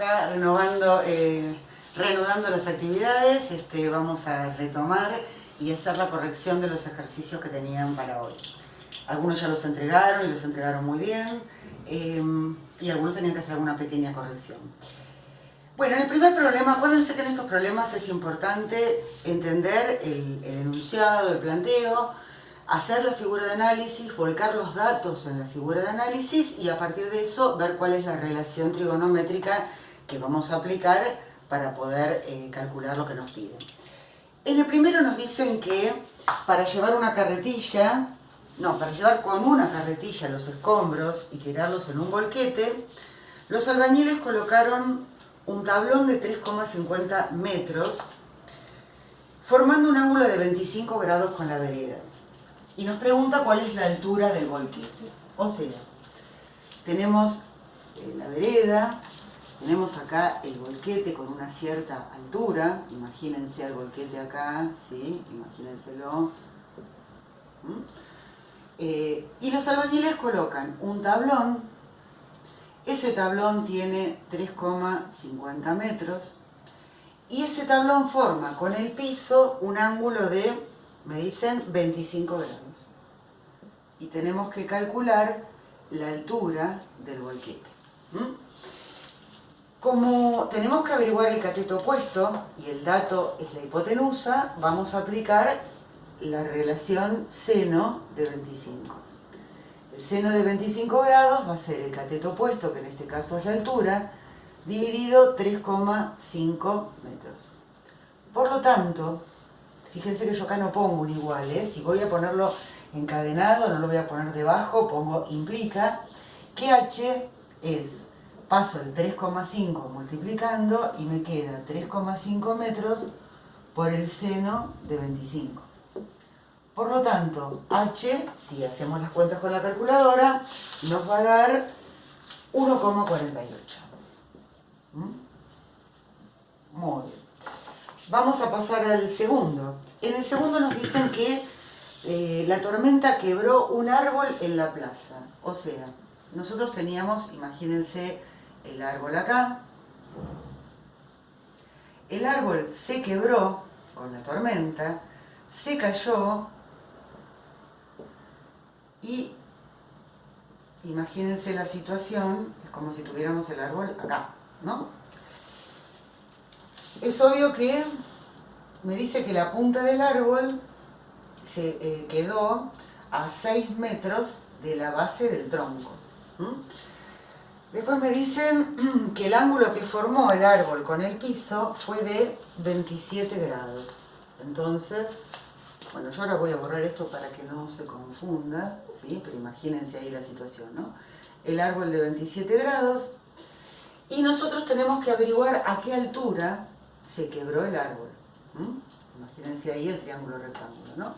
acá reanudando las actividades. Vamos a retomar y hacer la corrección de los ejercicios que tenían para hoy. Algunos ya los entregaron y los entregaron muy bien, y algunos tenían que hacer alguna pequeña corrección. Bueno, el primer problema, acuérdense que en estos problemas es importante entender el enunciado, el planteo, hacer la figura de análisis, volcar los datos en la figura de análisis y a partir de eso ver cuál es la relación trigonométrica que vamos a aplicar para poder calcular lo que nos piden. En el primero nos dicen que para llevar con una carretilla los escombros y tirarlos en un volquete, los albañiles colocaron un tablón de 3,50 metros formando un ángulo de 25 grados con la vereda. Y nos pregunta cuál es la altura del volquete. O sea, tenemos la vereda, tenemos acá el volquete con una cierta altura. Imagínense el volquete acá, ¿sí? Imagínenselo. Y los albañiles colocan un tablón. Ese tablón tiene 3,50 metros. Y ese tablón forma con el piso un ángulo de, me dicen, 25 grados. Y tenemos que calcular la altura del volquete. Como tenemos que averiguar el cateto opuesto y el dato es la hipotenusa, vamos a aplicar la relación seno de 25. El seno de 25 grados va a ser el cateto opuesto, que en este caso es la altura, dividido 3,5 metros. Por lo tanto, fíjense que yo acá no pongo un igual, si voy a ponerlo encadenado, no lo voy a poner debajo, pongo implica que h es, paso el 3,5 multiplicando y me queda 3,5 metros por el seno de 25. Por lo tanto, h, si hacemos las cuentas con la calculadora, nos va a dar 1,48. Muy bien. Vamos a pasar al segundo. En el segundo nos dicen que la tormenta quebró un árbol en la plaza. O sea, nosotros teníamos, imagínense, el árbol acá. El árbol se quebró con la tormenta, se cayó y imagínense la situación, es como si tuviéramos el árbol acá, ¿no? Es obvio que me dice que la punta del árbol se quedó a 6 metros de la base del tronco. Después me dicen que el ángulo que formó el árbol con el piso fue de 27 grados. Entonces, bueno, yo ahora voy a borrar esto para que no se confunda, ¿sí? Pero imagínense ahí la situación, ¿no? El árbol de 27 grados y nosotros tenemos que averiguar a qué altura se quebró el árbol. Imagínense ahí el triángulo rectángulo, ¿no?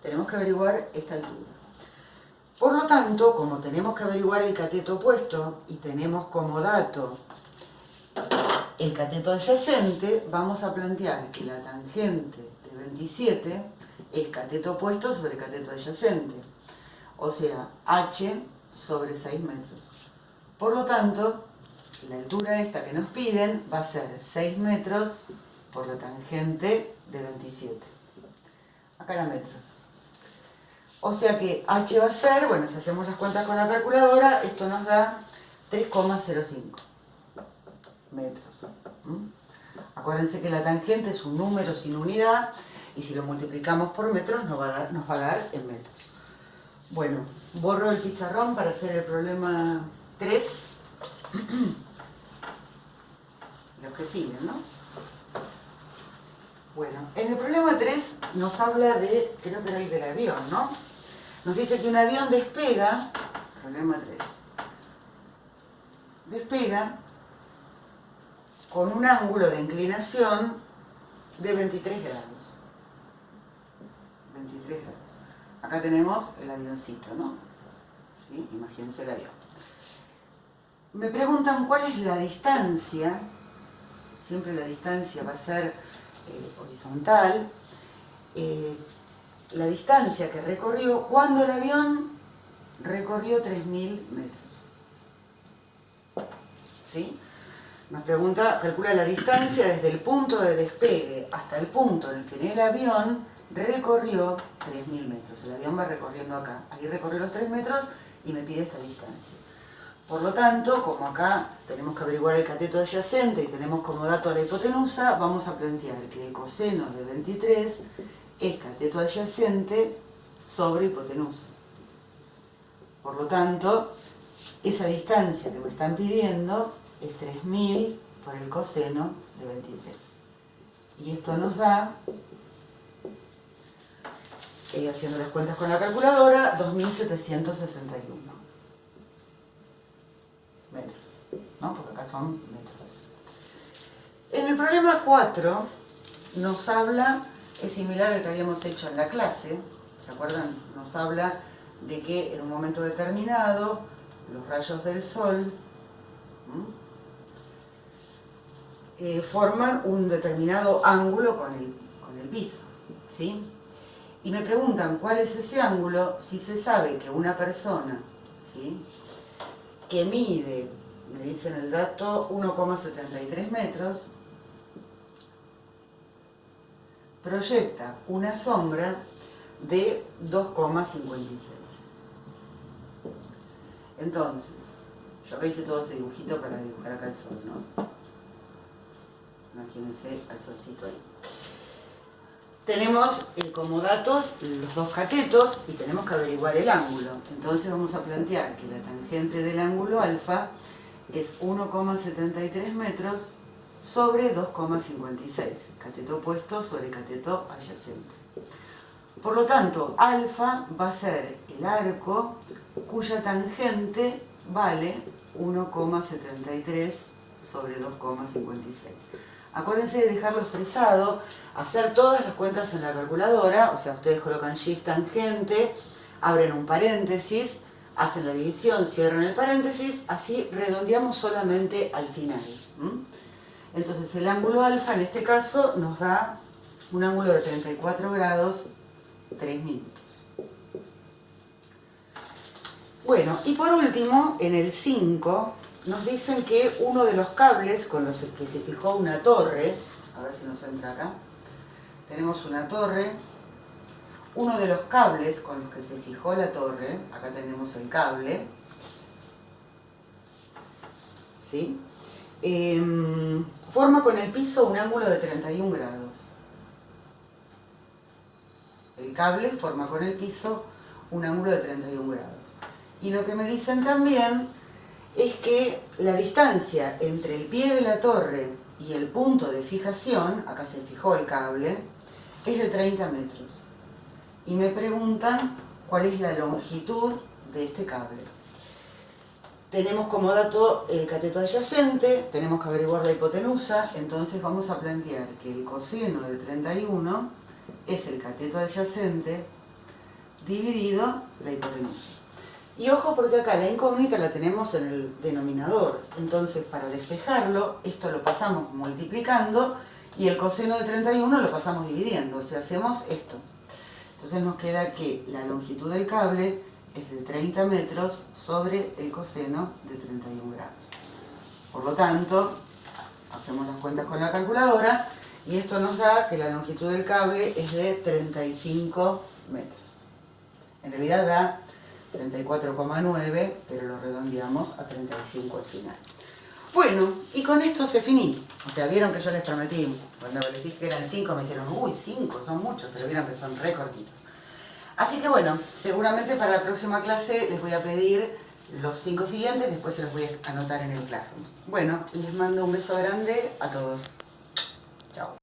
Tenemos que averiguar esta altura. Por lo tanto, como tenemos que averiguar el cateto opuesto y tenemos como dato el cateto adyacente, vamos a plantear que la tangente de 27 es cateto opuesto sobre cateto adyacente. O sea, h sobre 6 metros. Por lo tanto, la altura esta que nos piden va a ser 6 metros por la tangente de 27. Acá era metros. O sea que h va a ser, bueno, si hacemos las cuentas con la calculadora, esto nos da 3,05 metros. Acuérdense que la tangente es un número sin unidad y si lo multiplicamos por metros nos va a dar en metros. Bueno, borro el pizarrón para hacer el problema 3. Los que siguen, ¿no? Bueno, en el problema 3 nos habla de, creo que era el del avión, ¿no? Nos dice que un avión despega, problema 3, despega con un ángulo de inclinación de 23 grados. 23 grados. Acá tenemos el avioncito, ¿no? ¿Sí? Imagínense el avión. Me preguntan cuál es la distancia. Siempre la distancia va a ser horizontal. La distancia que recorrió cuando el avión recorrió 3.000 metros. ¿Sí? Nos pregunta, calcula la distancia desde el punto de despegue hasta el punto en el que el avión recorrió 3.000 metros. El avión va recorriendo acá. Ahí recorrió los 3 metros y me pide esta distancia. Por lo tanto, como acá tenemos que averiguar el cateto adyacente y tenemos como dato la hipotenusa, vamos a plantear que el coseno de 23 es cateto adyacente sobre hipotenusa. Por lo tanto, esa distancia que me están pidiendo es 3.000 por el coseno de 23. Y esto nos da, haciendo las cuentas con la calculadora, 2.761 metros, ¿no? Porque acá son metros. En el problema 4 nos habla, es similar al que habíamos hecho en la clase, ¿se acuerdan? Nos habla de que en un momento determinado los rayos del sol forman un determinado ángulo con el piso, ¿sí? Y me preguntan cuál es ese ángulo si se sabe que una persona, ¿sí?, que mide, me dicen el dato, 1,73 metros, proyecta una sombra de 2,56. Entonces, yo acá hice todo este dibujito para dibujar acá el sol, ¿no? Imagínense al solcito ahí. Tenemos como datos los dos catetos y tenemos que averiguar el ángulo. Entonces vamos a plantear que la tangente del ángulo alfa es 1,73 metros sobre 2,56. Cateto opuesto sobre cateto adyacente. Por lo tanto, alfa va a ser el arco cuya tangente vale 1,73 sobre 2,56. Acuérdense de dejarlo expresado, hacer todas las cuentas en la calculadora, o sea, ustedes colocan shift tangente, abren un paréntesis, hacen la división, cierran el paréntesis, así redondeamos solamente al final. Entonces el ángulo alfa en este caso nos da un ángulo de 34 grados, 3 minutos. Bueno, y por último, en el 5, nos dicen que uno de los cables con los que se fijó una torre, a ver si nos entra acá, tenemos una torre, uno de los cables con los que se fijó la torre, acá tenemos el cable, ¿sí? Forma con el piso un ángulo de 31 grados. El cable forma con el piso un ángulo de 31 grados. Y lo que me dicen también es que la distancia entre el pie de la torre y el punto de fijación, acá se fijó el cable, es de 30 metros. Y me preguntan cuál es la longitud de este cable. Tenemos como dato el cateto adyacente, tenemos que averiguar la hipotenusa, entonces vamos a plantear que el coseno de 31 es el cateto adyacente dividido la hipotenusa. Y ojo porque acá la incógnita la tenemos en el denominador, entonces para despejarlo, esto lo pasamos multiplicando y el coseno de 31 lo pasamos dividiendo, o sea, hacemos esto. Entonces nos queda que la longitud del cable es de 30 metros sobre el coseno de 31 grados. Por lo tanto, hacemos las cuentas con la calculadora y esto nos da que la longitud del cable es de 35 metros. En realidad da 34,9, pero lo redondeamos a 35 al final. Bueno, y con esto se finí. O sea, vieron que yo les prometí, cuando les dije que eran 5, me dijeron, uy, 5, son muchos, pero vieron que son re cortitos. Así que bueno, seguramente para la próxima clase les voy a pedir los 5 siguientes, después se los voy a anotar en el Classroom. Bueno, les mando un beso grande a todos. Chao.